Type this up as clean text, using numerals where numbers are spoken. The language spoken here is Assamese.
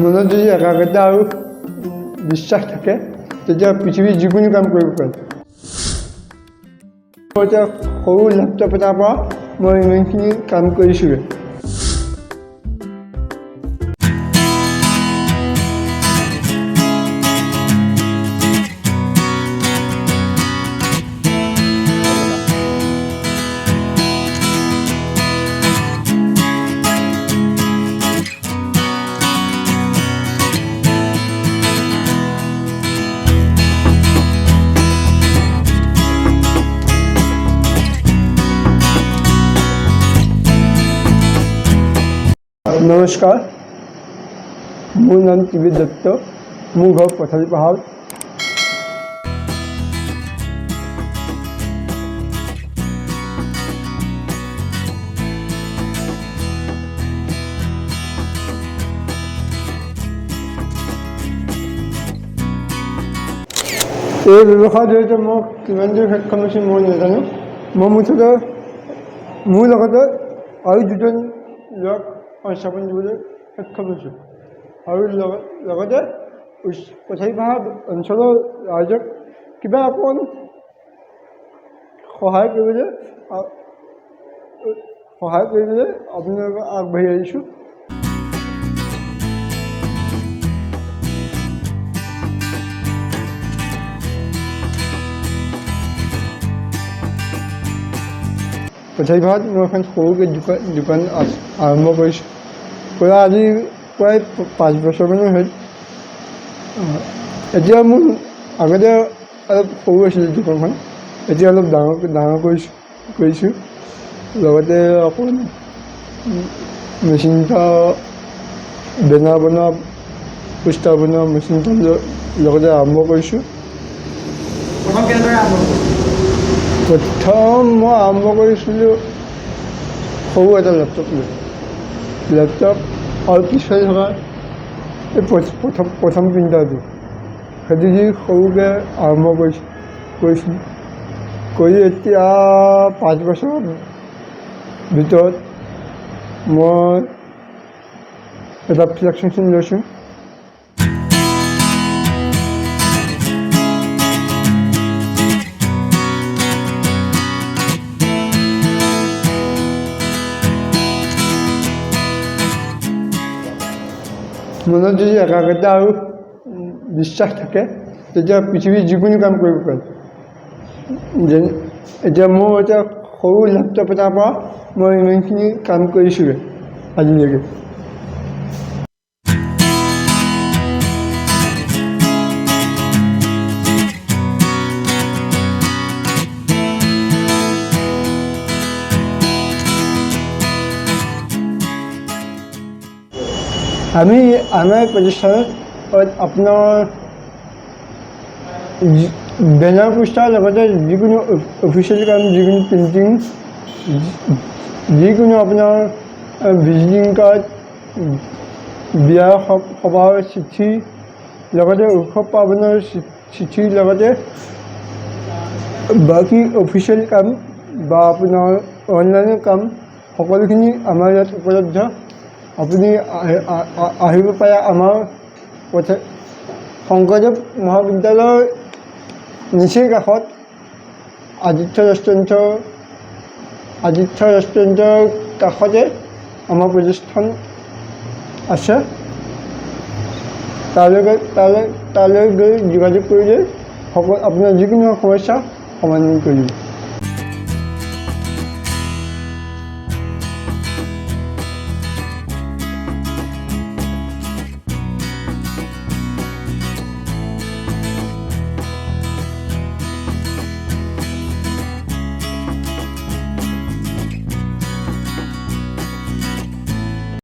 মনত যদি একাগ্ৰতা আৰু বিশ্বাস থাকে তেতিয়া পৃথিৱীৰ যিকোনো কাম কৰিব পাৰি। এতিয়া সৰু লেপটপ এটাৰ পৰা মই ইমানখিনি কাম কৰিছোঁগৈ। নমস্কাৰ, মোৰ নাম ত্ৰিবিত দত্ত, মোৰ ঘৰ পথালি পাহাৰ। এই ব্যৱসায়ৰ জৰিয়তে মই কিমান দূৰ সক্ষম হৈছোঁ মই নাজানো। মই মুঠতে মোৰ লগতে আৰু দুজন ল'ৰাক সংস্থাপন দিবলৈ সক্ষম হৈছোঁ আৰু লগতে পথালি পাহাৰ অঞ্চলৰ ৰাইজক কিবা অকণ সহায় কৰিবলৈ আপোনালোকক আগবাঢ়ি আহিছোঁ। পথালি পাহাৰত মই এখন সৰুকৈ দোকান আৰম্ভ কৰিছোঁ। আজি প্ৰায় 5 বছৰমানৰ হ'ল। এতিয়া মোৰ আগতে অলপ সৰু আছিলে দোকানখন, এতিয়া অলপ ডাঙৰ কৰিছোঁ। লগতে অকণ মেচিন এটা বেনাৰ বনোৱা, পোষ্টাৰ বনোৱা মেচিন এটা লগতে আৰম্ভ কৰিছোঁ। প্ৰথম মই আৰম্ভ কৰিছিলোঁ সৰু এটা লেপটপ আৰু পিছফালে থকা এই প্ৰথম প্ৰিণ্টাৰটো সেইটো দি সৰুকৈ আৰম্ভ কৰিছিলোঁ। কৰি এতিয়া 5 বছৰৰ ভিতৰত মই এটা ফ্লেক্স মেচিন লৈছোঁ। মনত যদি একাগ্ৰতা আৰু বিশ্বাস থাকে তেতিয়া পৃথিৱীৰ যিকোনো কাম কৰিব পাৰি। এতিয়া সৰু লেপটপ এটাৰ পৰা মই ইমানখিনি কাম কৰিছোঁগৈ আজিলৈকে। আমাৰ প্ৰতিষ্ঠানত আপোনাৰ বেনাৰ পোষ্টাৰ লগতে যিকোনো অফিচিয়েল কাম, যিকোনো প্ৰিণ্টিং, যিকোনো আপোনাৰ ভিজিটিং কাৰ্ড, বিয়া সবাহৰ চিঠি, লগতে উৎসৱ পাৰ্বণৰ চিঠিৰ লগতে বাকী অফিচিয়েল কাম বা আপোনাৰ অনলাইনৰ কাম সকলোখিনি আমাৰ ইয়াত উপলব্ধ। আপুনি আহিব পাৰে আমাৰ শংকৰদেৱ মহাবিদ্যালয়ৰ নিচেই কাষত আদিত্য ৰেষ্টুৰেণ্টৰ কাষতে আমাৰ প্ৰতিষ্ঠান আছে। তালৈ গৈ যোগাযোগ কৰিলে আপোনাৰ যিকোনো সমস্যা সমাধান কৰিব।